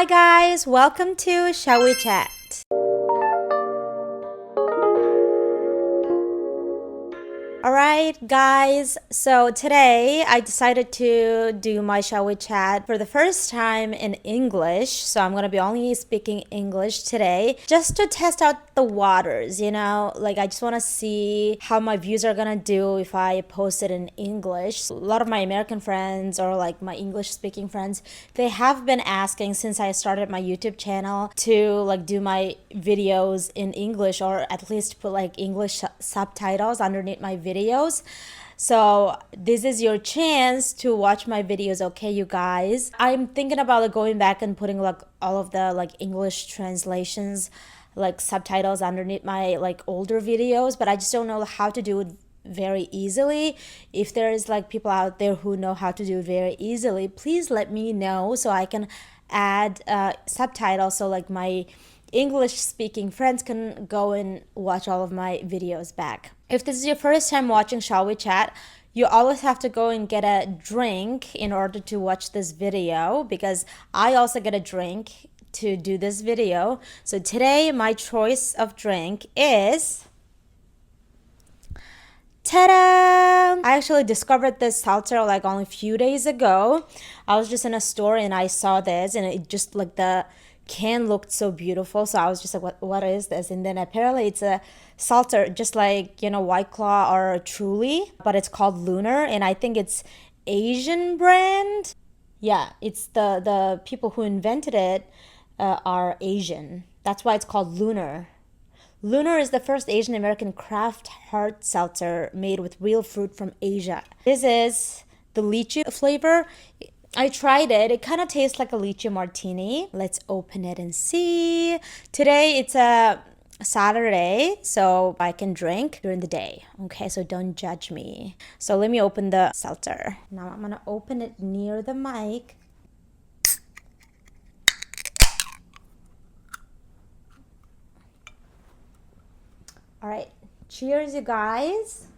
Hi guys, welcome to Shall We Chat? Alright guys, so today I decided to do my Shall We Chat for the first time in English. So I'm going to be only speaking English today just to test out the waters, like I just want to see how my views are going to do if I post it in English. A lot of my American friends or like my English speaking friends, they have been asking since I started my YouTube channel to like do my videos in English or at least put like English subtitles underneath my videos. So this is your chance to watch my videos, okay, you guys? I'm thinking about like going back and putting like all of the like English translations, like subtitles underneath my like older videos, but I just don't know how to do it very easily. If there is like people out there who know how to do it very easily, please let me know so I can add subtitles so like my English speaking friends can go and watch all of my videos back. If this is your first time watching Shall We Chat, you always have to go and get a drink in order to watch this video, because I also get a drink to do this video. So today my choice of drink is ta-da! I actually discovered this seltzer like only a few days ago. I was just in a store and I saw this and it just like the can looked so beautiful, so I was just like, what is this? And then apparently it's a seltzer just like White Claw or Truly, but it's called Lunar, and I think it's Asian brand. Yeah, it's the people who invented it are Asian. That's why it's called Lunar. Lunar is the first Asian American craft hard seltzer made with real fruit from Asia. This is the lychee flavor. I tried it. It kind of tastes like a lychee martini. Let's open it and see. Today it's a Saturday, so I can drink during the day. Okay, so don't judge me. So let me open the seltzer. Now I'm gonna open it near the mic. All right, cheers, you guys.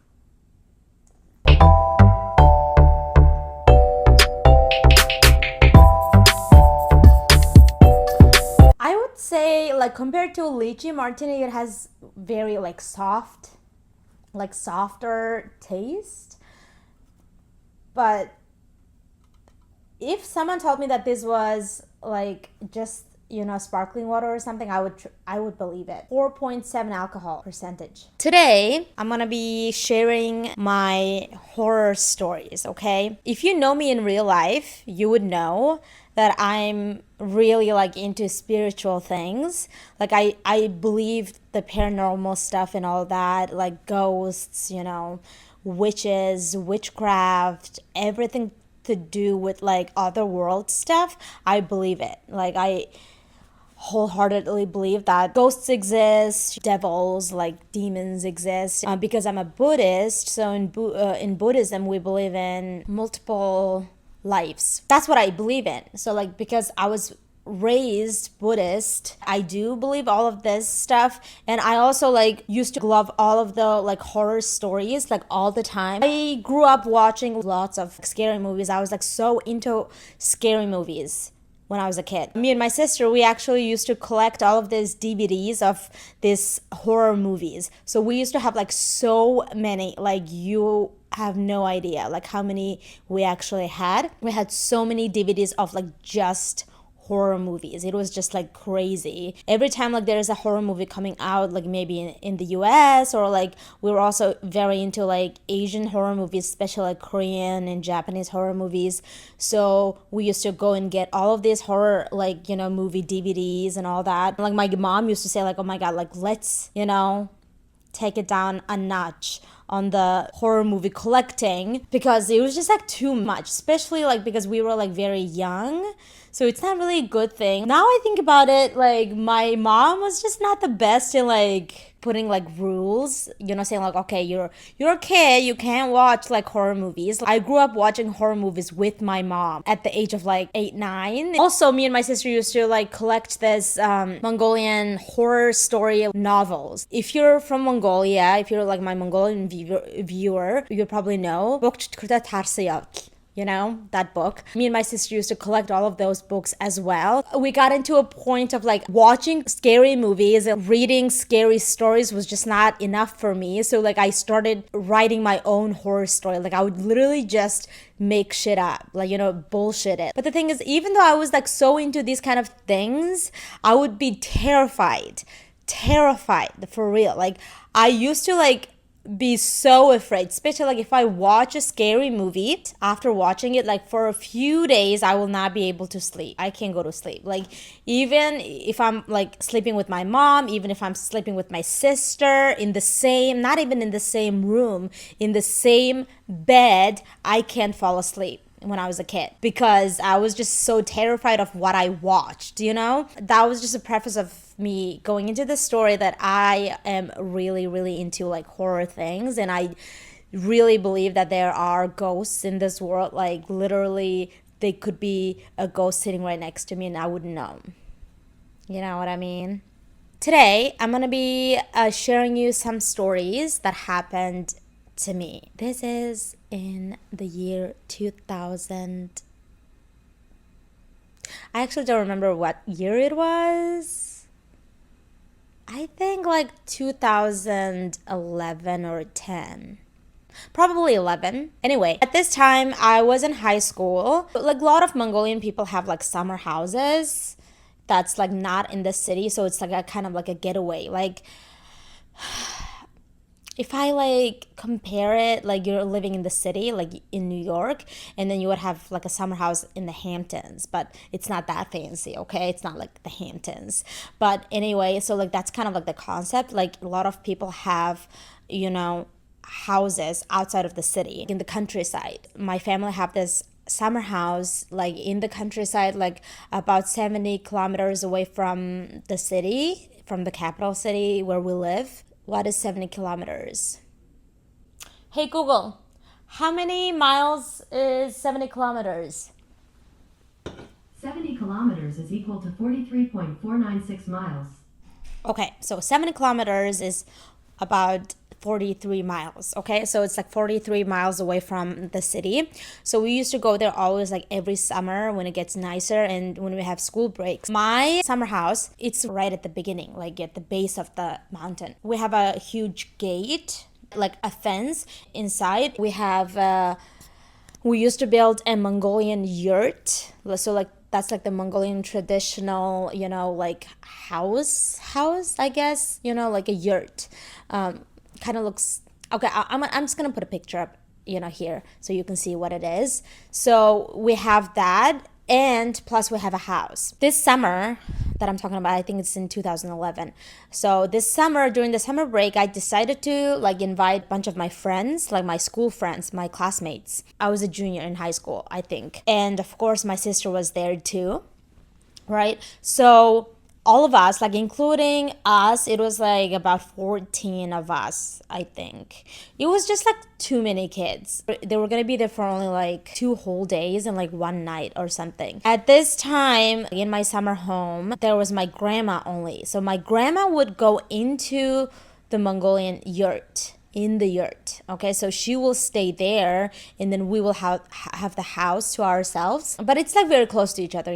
I would say like compared to lychee martini, it has very like softer taste. But if someone told me that this was like just sparkling water or something, I would believe it. 4.7 alcohol percentage. Today I'm gonna be sharing my horror stories, okay? If you know me in real life, you would know that I'm really like into spiritual things. Like I believe the paranormal stuff and all that, like ghosts, witches, witchcraft, everything to do with like other world stuff. I believe it. Like I wholeheartedly believe that ghosts exist, devils, like demons exist, because I'm a Buddhist. So in Buddhism we believe in multiple lives. That's what I believe in. So like because I was raised Buddhist, I do believe all of this stuff, and I also like used to love all of the like horror stories like all the time. I grew up watching lots of scary movies. I was like so into scary movies when I was a kid. Me and my sister, we actually used to collect all of these DVDs of these horror movies. So we used to have like so many, like you have no idea like how many we actually had. We had so many DVDs of like just horror movies. It was just like crazy. Every time like there is a horror movie coming out, like maybe in the US, or like we were also very into like Asian horror movies, especially like Korean and Japanese horror movies. So we used to go and get all of these horror like movie DVDs and all that. Like my mom used to say like, oh my god, like let's take it down a notch on the horror movie collecting, because it was just like too much, especially like because we were like very young. So it's not really a good thing. Now I think about it, like my mom was just not the best in like putting like rules, saying like, okay, you're a kid, you can't watch like horror movies. I grew up watching horror movies with my mom at the age of like 8, 9. Also, me and my sister used to like collect this Mongolian horror story novels. If you're from Mongolia, if you're like my Mongolian viewer, you probably know. that book. Me and my sister used to collect all of those books as well. We got into a point of like watching scary movies and reading scary stories was just not enough for me. So like I started writing my own horror story. Like I would literally just make shit up, like, bullshit it. But the thing is, even though I was like so into these kind of things, I would be terrified for real. Like I used to like be so afraid, especially like if I watch a scary movie, after watching it, like for a few days I will not be able to sleep. I can't go to sleep. Like even if I'm like sleeping with my mom, even if I'm sleeping with my sister in the same, not even in the same room, in the same bed, I can't fall asleep when I was a kid because I was just so terrified of what I watched, That was just a preface of me going into the story that I am really, really into like horror things, and I really believe that there are ghosts in this world. Like literally, they could be a ghost sitting right next to me and I wouldn't know. You know what I mean? Today, I'm gonna be sharing you some stories that happened to me. This is in the year 2000. I actually don't remember what year it was. I think like 2011 or 10. Probably 11. Anyway, at this time, I was in high school. Like a lot of Mongolian people have like summer houses that's like not in the city. So it's like a kind of like a getaway. Like if I like compare it, like you're living in the city, like in New York, and then you would have like a summer house in the Hamptons, but it's not that fancy, okay? It's not like the Hamptons. But anyway, so like that's kind of like the concept. Like a lot of people have, houses outside of the city, in the countryside. My family have this summer house like in the countryside, like about 70 kilometers away from the city, from the capital city where we live. What is 70 kilometers? Hey Google, how many miles is 70 kilometers? 70 kilometers is equal to 43.496 miles. Okay, so 70 kilometers is about 43 miles. Okay, so it's like 43 miles away from the city. So we used to go there always like every summer when it gets nicer and when we have school breaks. My summer house, it's right at the beginning, like at the base of the mountain. We have a huge gate, like a fence inside. We used to build a Mongolian yurt. So like that's like the Mongolian traditional, like house, I guess, like a yurt. Kind of looks okay. I'm just gonna put a picture up here so you can see what it is. So we have that, and plus we have a house. This summer that I'm talking about, I think it's in 2011. So this summer, during the summer break, I decided to like invite a bunch of my friends, like my school friends, my classmates. I was a junior in high school, I think, and of course my sister was there too, right? So all of us, like including us, it was like about 14 of us, I think. It was just like too many kids. They were gonna be there for only like 2 whole days and like 1 night or something. At this time, in my summer home, there was my grandma only. So my grandma would go into the Mongolian yurt, in the yurt. Okay, so she will stay there and then we will have the house to ourselves. But it's like very close to each other,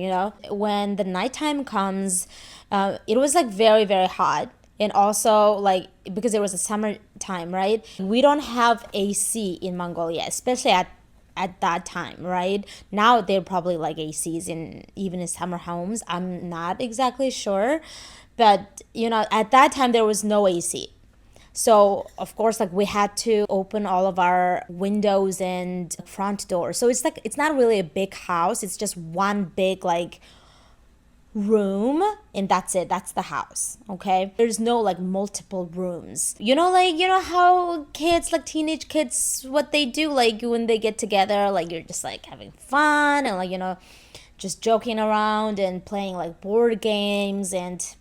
When the nighttime comes, it was like very, very hot. And also like because it was a summertime, right? We don't have AC in Mongolia, especially at that time, right? Now they're probably like ACs even in summer homes. I'm not exactly sure. But at that time there was no AC. So of course, like we had to open all of our windows and front doors. So it's like it's not really a big house. It's just one big like room, and that's it. That's the house. Okay, there's no like multiple rooms. How kids, like teenage kids, what they do, like when they get together, like you're just like having fun and like just joking around and playing like board games and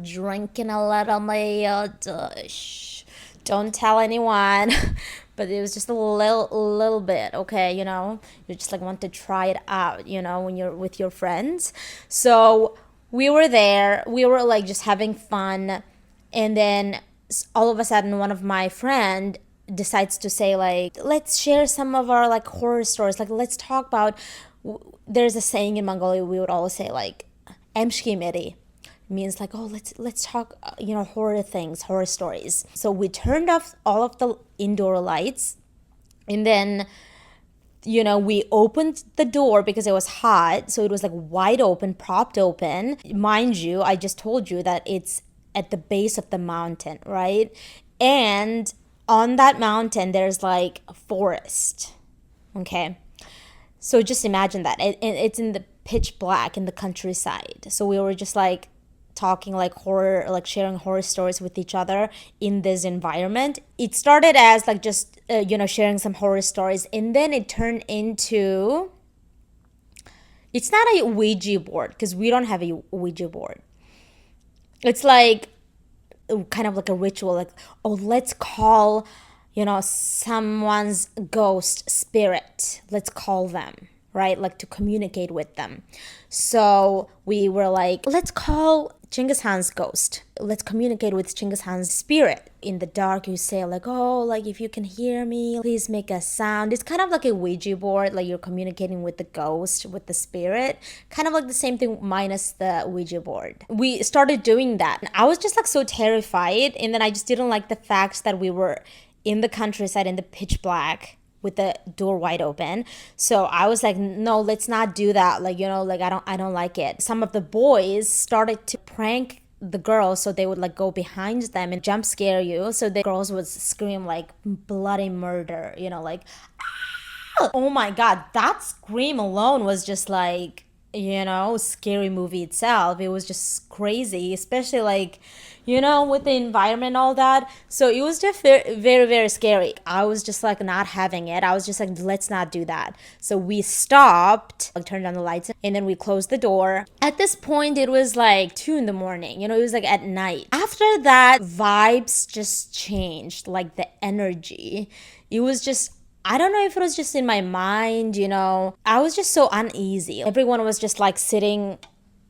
drinking a little milk. Don't tell anyone. But it was just a little bit, okay, you just like want to try it out, when you're with your friends. So we were there, we were like just having fun, and then all of a sudden one of my friend decides to say like, let's share some of our like horror stories. Like, let's talk about, there's a saying in Mongolia, we would always say like, emshki meri. Means like, oh, let's talk, horror things, horror stories. So we turned off all of the indoor lights, and then we opened the door because it was hot, so it was like wide open, propped open. Mind you, I just told you that it's at the base of the mountain, right? And on that mountain there's like a forest. Okay, so just imagine that it's in the pitch black in the countryside. So we were just like talking like horror, like sharing horror stories with each other in this environment. It started as like just sharing some horror stories, and then it turned into, it's not a Ouija board because we don't have a Ouija board. It's like kind of like a ritual, like, oh, let's call someone's ghost spirit, let's call them, right? Like to communicate with them. So we were like, let's call Genghis Khan's ghost. Let's communicate with Genghis Khan's spirit. In the dark, you say like, oh, like if you can hear me, please make a sound. It's kind of like a Ouija board, like you're communicating with the ghost, with the spirit. Kind of like the same thing minus the Ouija board. We started doing that. I was just like so terrified. And then I just didn't like the fact that we were in the countryside in the pitch black with the door wide open. So I was like, no, let's not do that. Like, like I don't like it. Some of the boys started to prank the girls, so they would like go behind them and jump scare you. So the girls would scream like bloody murder, like, ah! Oh my God, that scream alone was just like, scary movie itself. It was just crazy, especially like, with the environment and all that. So it was just very, very, very scary. I was just like not having it. I was just like, let's not do that. So we stopped, like turned on the lights, and then we closed the door. At this point, it was like 2 a.m. It was like at night. After that, vibes just changed, like the energy. It was just, I don't know if it was just in my mind, I was just so uneasy. Everyone was just like sitting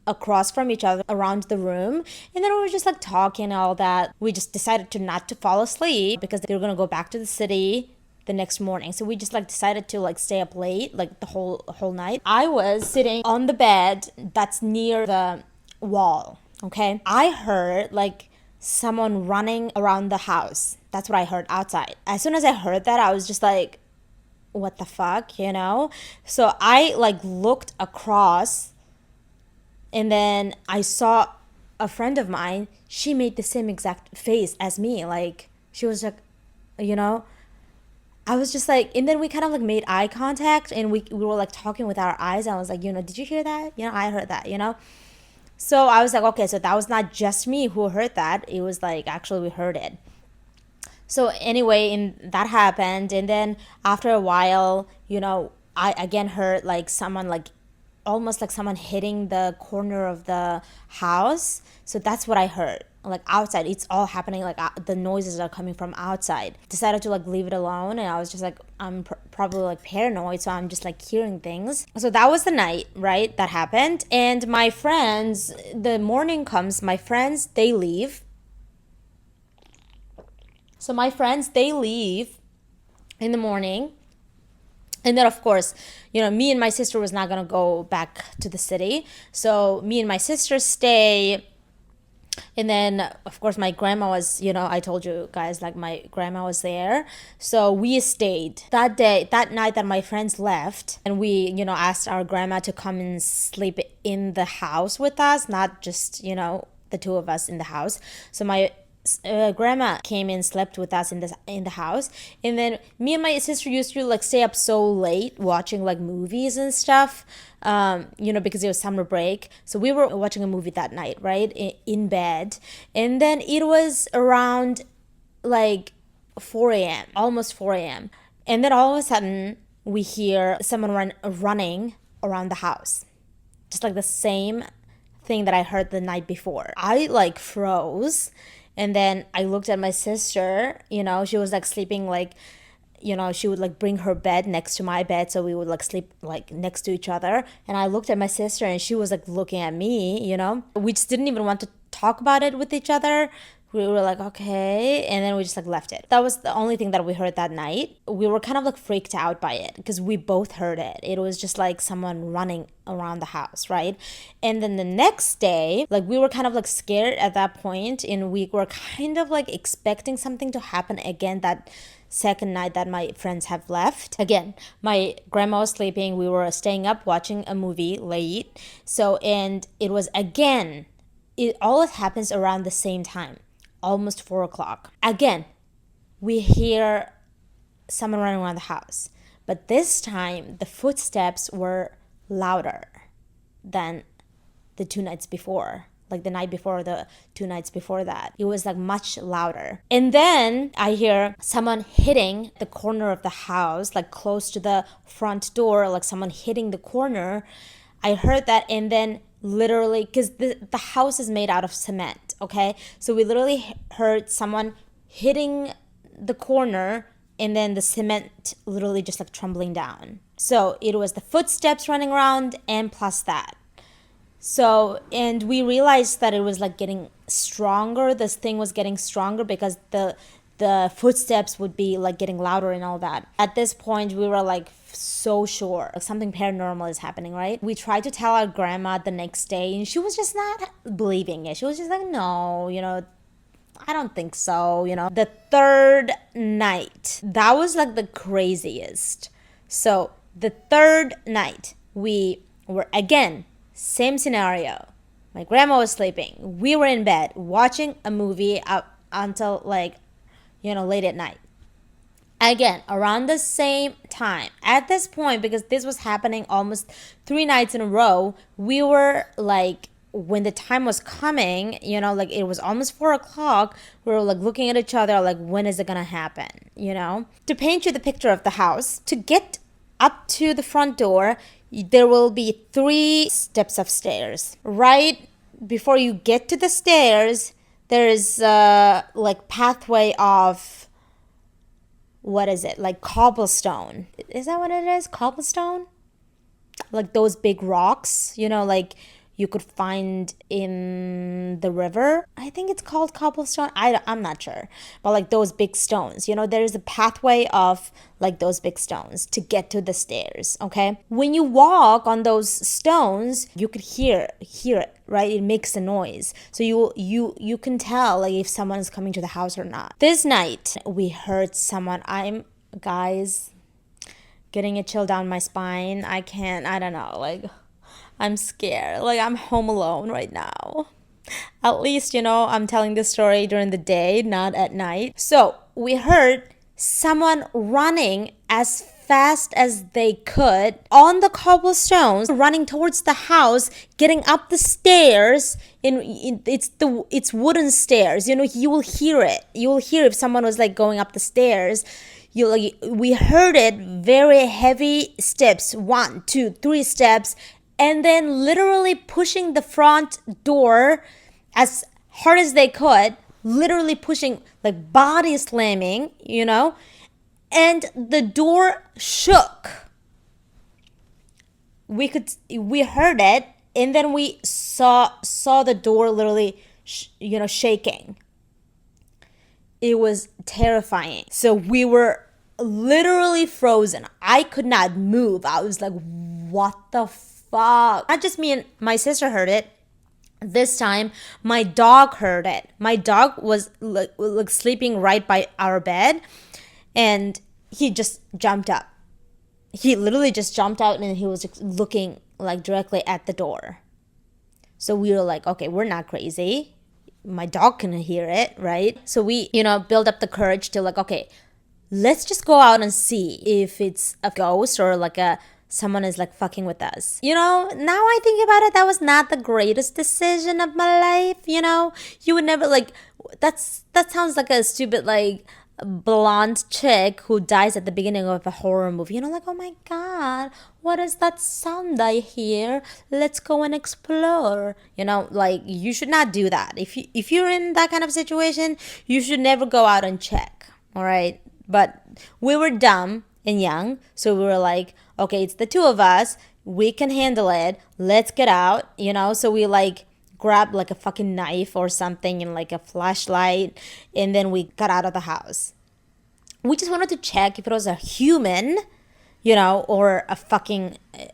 across from each other around the room, and then we were just like talking and all that. We just decided to not to fall asleep because they were gonna go back to the city the next morning. So we just like decided to like stay up late, like the whole night. I was sitting on the bed that's near the wall. Okay, I heard like someone running around the house. That's what I heard outside. As soon as I heard that, I was just like, what the fuck, So I like looked across, and then I saw a friend of mine. She made the same exact face as me. Like, she was like, I was just like, and then we kind of like made eye contact, and we were like talking with our eyes. I was like, did you hear that? I heard that, So I was like, okay, so that was not just me who heard that. It was like, actually we heard it. So anyway, that happened. And then after a while, I again heard like someone like, almost like someone hitting the corner of the house. So that's what I heard, like outside. It's all happening, like the noises are coming from outside. Decided to like leave it alone, and I was just like, I'm probably like paranoid, so I'm just like hearing things. So that was the night, right, that happened. And my friends, the morning comes, my friends, they leave. So my friends, they leave in the morning. And then, of course, me and my sister was not going to go back to the city. So me and my sister stay. And then, of course, my grandma was, I told you guys, like my grandma was there. So we stayed that night that my friends left. And we, asked our grandma to come and sleep in the house with us, not just, the two of us in the house. So my grandma came and slept with us in the house. And then me and my sister used to like stay up so late watching like movies and stuff, because it was summer break. So we were watching a movie that night, right, in bed. And then it was around like 4 a.m., almost 4 a.m. And then all of a sudden we hear someone running around the house, just like the same thing that I heard the night before. I like froze. And then I looked at my sister, she was like sleeping like, she would like bring her bed next to my bed. So we would like sleep like next to each other. And I looked at my sister, and she was like looking at me, We just didn't even want to talk about it with each other. We were like, okay, and then we just like left it. That was the only thing that we heard that night. We were kind of like freaked out by it because we both heard it. It was just like someone running around the house, right? And then the next day, like we were kind of like scared at that point, and we were kind of like expecting something to happen again that second night that my friends have left. Again, my grandma was sleeping. We were staying up watching a movie late. So, and it was again, it always happens around the same time, almost 4 o'clock. Again, we hear someone running around the house. But this time, the footsteps were louder than the 2 nights before. Like the night before, the 2 nights before that. It was like much louder. And then I hear someone hitting the corner of the house, like close to the front door, like someone hitting the corner. I heard that, and then literally, because the house is made out of cement, okay? So we literally heard someone hitting the corner, and then the cement literally just like trembling down. So it was the footsteps running around and plus that. So, and we realized that it was like getting stronger. This thing was getting stronger because the footsteps would be like getting louder and all that. At this point, we were like so sure something paranormal is happening, right? We tried to tell our grandma the next day, and she was just not believing it. She was just like, no, I don't think so, The third night, that was like the craziest. So the third night, we were again, same scenario. My grandma was sleeping. We were in bed watching a movie up until like, late at night. Again, around the same time. At this point, because this was happening almost 3 nights in a row, we were like, when the time was coming, like it was almost 4 o'clock, we were like looking at each other like, when is it gonna happen, To paint you the picture of the house, to get up to the front door, there will be 3 steps of stairs. Right before you get to the stairs, there is like pathway of, what is it? Like cobblestone. Is that what it is? Cobblestone? Like those big rocks, like you could find in the river. I think it's called cobblestone. I'm not sure. But like those big stones, there's a pathway of like those big stones to get to the stairs, okay? When you walk on those stones, you could hear it, right? It makes a noise. So you can tell like if someone is coming to the house or not. This night, we heard someone. Guys, getting a chill down my spine. I don't know, like I'm scared. Like I'm home alone right now. At least, I'm telling this story during the day, not at night. So we heard someone running as fast as they could on the cobblestones, running towards the house, getting up the stairs. It's wooden stairs. You will hear it. You will hear if someone was like going up the stairs. We heard it, very heavy steps, 1, 2, 3 steps. And then literally pushing the front door as hard as they could, literally pushing, like body slamming, and the door shook. We heard it, and then we saw the door literally, shaking. It was terrifying. So we were literally frozen. I could not move. I was like, what the fuck? Not just me and my sister heard it. This time, my dog heard it. My dog was like sleeping right by our bed, and he just jumped up. He literally just jumped out, and he was just looking like directly at the door. So we were like, okay, we're not crazy. My dog can hear it, right? So we, build up the courage to like, okay, let's just go out and see if it's a ghost or like someone is like fucking with us. Now I think about it, that was not the greatest decision of my life. You would never like, that sounds like a stupid like blonde chick who dies at the beginning of a horror movie. Like, oh my god, what is that sound I hear? Let's go and explore. Like you should not do that. If you're in that kind of situation, you should never go out and check. All right. But we were dumb and young, so we were like, okay, it's the 2 of us, we can handle it, let's get out. So we like grabbed like a fucking knife or something and like a flashlight, and then we got out of the house. We just wanted to check if it was a human, or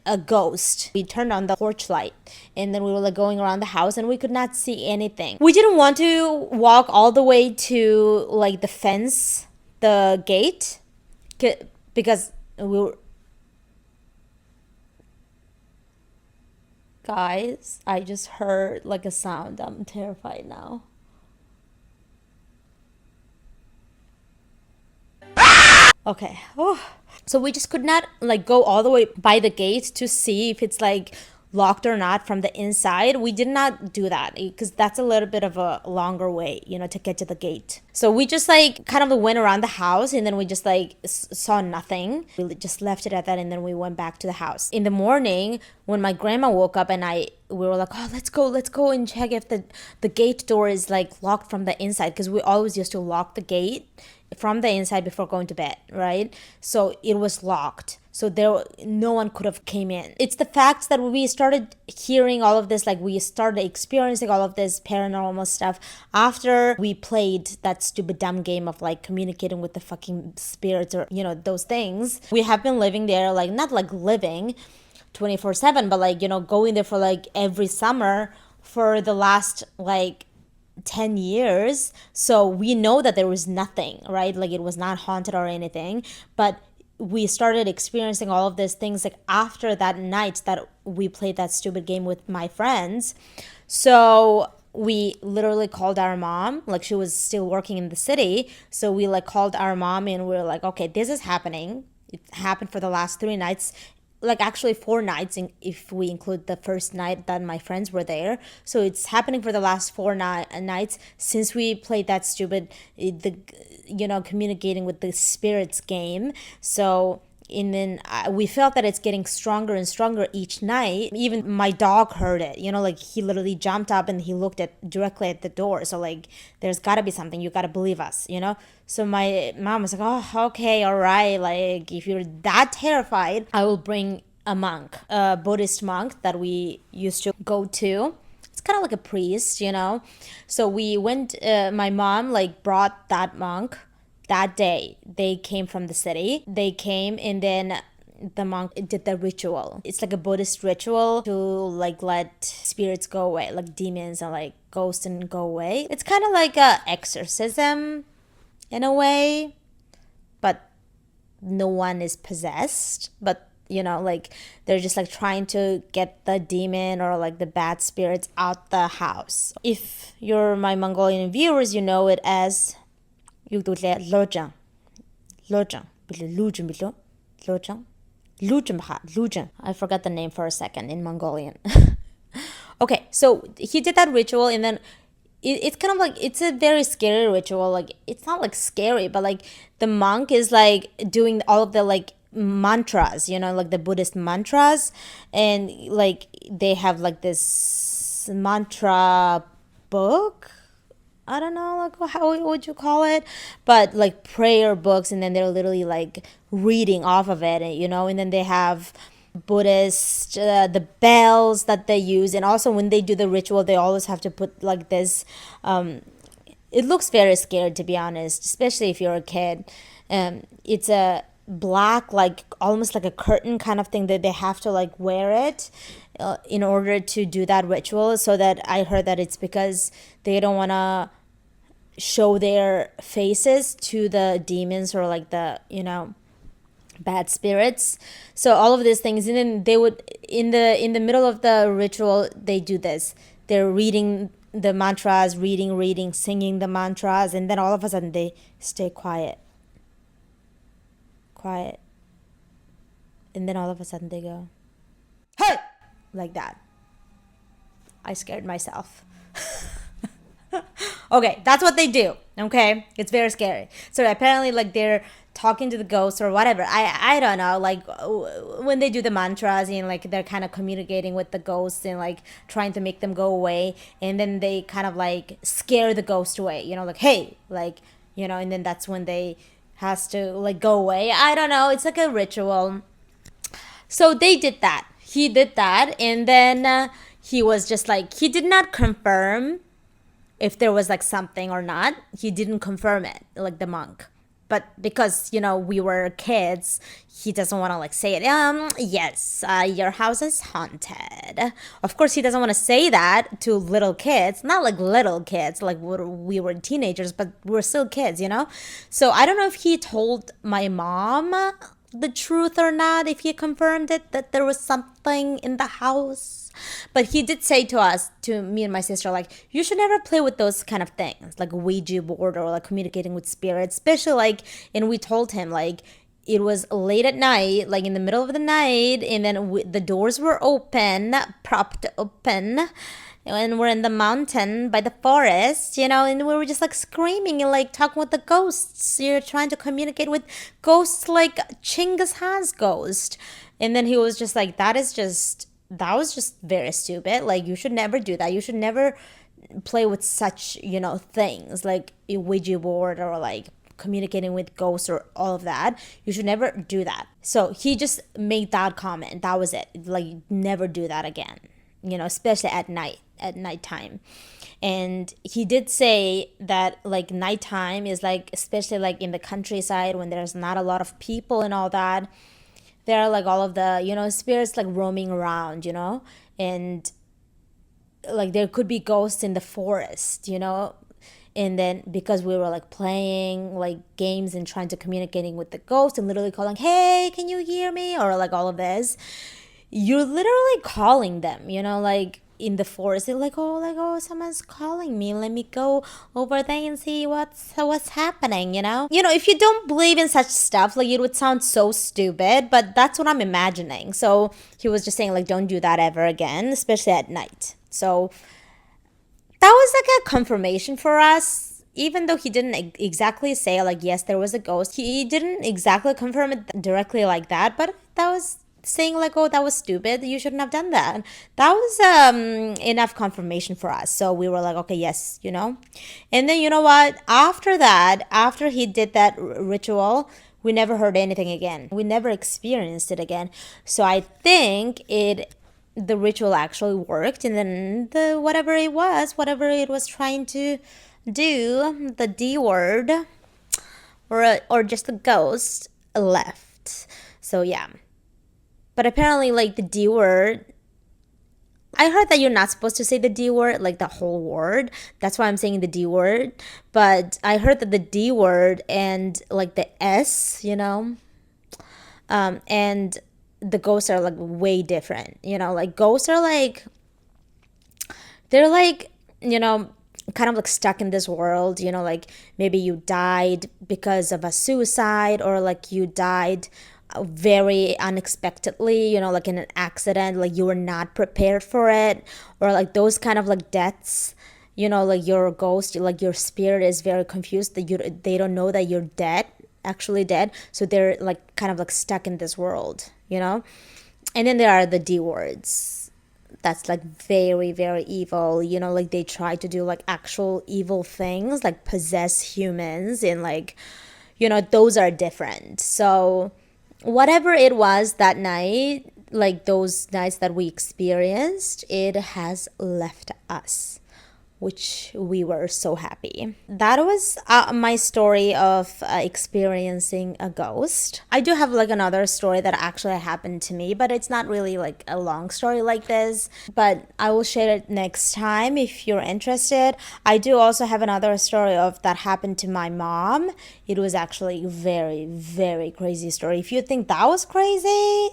a ghost. We turned on the porch light, and then we were like going around the house, and we could not see anything. We didn't want to walk all the way to like the fence, the gate, because we were... Guys, I just heard like a sound. I'm terrified now. Okay. Oh. So we just could not like go all the way by the gate to see if it's like locked or not from the inside. We did not do that because that's a little bit of a longer way, to get to the gate. So we just like kind of went around the house, and then we just like saw nothing. We just left it at that, and then we went back to the house. In the morning, when my grandma woke up and we were like, oh, let's go and check if the gate door is like locked from the inside, because we always used to lock the gate from the inside before going to bed, right? So it was locked, so no one could have came in. It's the fact that we started hearing all of this, like we started experiencing all of this paranormal stuff after we played that stupid dumb game of like communicating with the fucking spirits, or those things. We have been living there, like not like living 24/7, but like going there for like every summer for the last like 10 years. So we know that there was nothing, right? Like it was not haunted or anything, but we started experiencing all of these things like after that night that we played that stupid game with my friends. So we literally called our mom, like she was still working in the city. So we like called our mom, and we were like, okay, this is happening. It happened for the last 3 nights, like actually 4 nights if we include the first night that my friends were there. So it's happening for the last 4 nights since we played that stupid communicating with the spirits game. So and then we felt that it's getting stronger and stronger each night. Even my dog heard it, like he literally jumped up and he looked directly at the door. So like there's gotta be something, you gotta believe us, So my mom was like, oh, okay, all right, like if you're that terrified, I will bring a monk, a Buddhist monk that we used to go to. It's kind of like a priest, So we went, my mom like brought that monk. That day, they came from the city. They came, and then the monk did the ritual. It's like a Buddhist ritual to like let spirits go away, like demons and like ghosts and go away. It's kind of like a exorcism in a way, but no one is possessed. But like they're just like trying to get the demon or like the bad spirits out the house. If you're my Mongolian viewers, you know it as Lojang. I forgot the name for a second in Mongolian. Okay, so he did that ritual, and then it's kind of like, it's a very scary ritual. Like it's not like scary, but like the monk is like doing all of the like mantras, like the Buddhist mantras, and like they have like this mantra book. I don't know, like how would you call it, but like prayer books, and then they're literally like reading off of it, and then they have Buddhist the bells that they use, and also when they do the ritual, they always have to put like this. It looks very scary, to be honest, especially if you're a kid. It's a black, like almost like a curtain kind of thing that they have to like wear it in order to do that ritual. So that I heard that it's because they don't want to show their faces to the demons or like the bad spirits. So all of these things, and then they would in the middle of the ritual, they do this. They're reading the mantras, reading, singing the mantras, and then all of a sudden they stay quiet, and then all of a sudden they go, hey, like that. I scared myself. Okay, that's what they do. Okay, it's very scary. So apparently, like they're talking to the ghosts or whatever. I don't know. Like when they do the mantras, and like they're kind of communicating with the ghosts and like trying to make them go away, and then they kind of like scare the ghost away. Like hey, like and then that's when they has to like go away. I don't know. It's like a ritual. So they did that. He did that, and then he was just like, he did not confirm if there was like something or not. He didn't confirm it, like the monk. But because, you know, we were kids, he doesn't want to like say it. Yes, your house is haunted. Of course, he doesn't want to say that to little kids. Not like little kids, like we were teenagers, but we're still kids, you know? So I don't know if he told my mom the truth or not, if he confirmed it, that there was something in the house. But he did say to us, to me and my sister, like, you should never play with those kind of things, like a Ouija board or like communicating with spirits, especially like, and we told him, like, it was late at night, like in the middle of the night, and then the doors were open, propped open, and we're in the mountain by the forest, you know, and we were just like screaming and like talking with the ghosts. You're trying to communicate with ghosts like Chinggis Khan's ghost. And then he was just like, that was just very stupid. Like, you should never do that. You should never play with such, you know, things like a Ouija board or like communicating with ghosts or all of that. You should never do that. So he just made that comment. That was it. Like, never do that again, you know, especially at nighttime. And he did say that like nighttime is like, especially like in the countryside when there's not a lot of people and all that, there are like all of the, you know, spirits like roaming around, you know, and like there could be ghosts in the forest, you know. And then because we were like playing like games and trying to communicating with the ghost and literally calling, hey, can you hear me, or like all of this, you're literally calling them, you know, like in the forest. They're like, oh, someone's calling me, let me go over there and see what's happening, you know. If you don't believe in such stuff, like, it would sound so stupid, but that's what I'm imagining. So he was just saying, like, don't do that ever again, especially at night. So that was like a confirmation for us. Even though he didn't exactly say like, yes, there was a ghost, he didn't exactly confirm it directly like that, but that was saying like, oh, that was stupid, you shouldn't have done that. That was enough confirmation for us. So we were like, okay, yes, you know. And then, you know what, after that, after he did that ritual, we never heard anything again. We never experienced it again. So I think the ritual actually worked, and then whatever it was trying to do, the D word or just the ghost left. So yeah. But apparently, like, the D word, I heard that you're not supposed to say the D word, like the whole word. That's why I'm saying the D word. But I heard that the D word and like the S, you know, and the ghosts are like way different. You know, like ghosts are like, they're like, you know, kind of like stuck in this world, you know, like maybe you died because of a suicide, or like you died very unexpectedly, you know, like in an accident, like you were not prepared for it, or like those kind of like deaths, you know, like your ghost, like your spirit is very confused, that they don't know that you're actually dead, so they're like kind of like stuck in this world, you know. And then there are the D words, that's like very, very evil, you know, like they try to do like actual evil things, like possess humans, and like, you know, those are different. So whatever it was that night, like those nights that we experienced, it has left us, which we were so happy. That was my story of experiencing a ghost. I do have like another story that actually happened to me, but it's not really like a long story like this, but I will share it next time if you're interested. I do also have another story of that happened to my mom. It was actually a very, very crazy story. If you think that was crazy,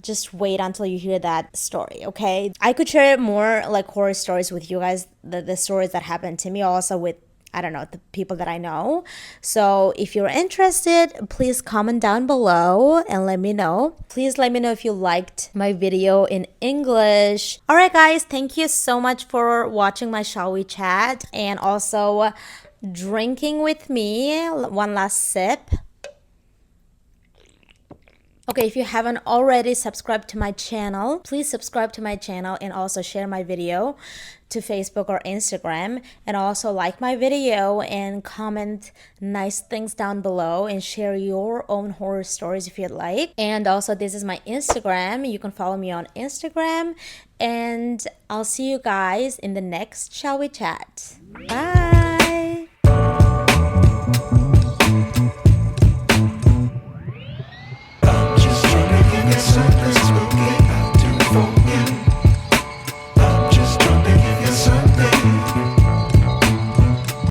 just wait until you hear that story, okay? I could share more like horror stories with you guys, the stories that happened to me, also with, I don't know, the people that I know. So if you're interested, please comment down below and let me know. Please let me know if you liked my video in English. All right, guys, thank you so much for watching my Shall We Chat and also drinking with me. One last sip. Okay, if you haven't already subscribed to my channel, please subscribe to my channel and also share my video to Facebook or Instagram, and also like my video and comment nice things down below and share your own horror stories if you'd like. And also, this is my Instagram. You can follow me on Instagram, and I'll see you guys in the next Shall We Chat. Bye.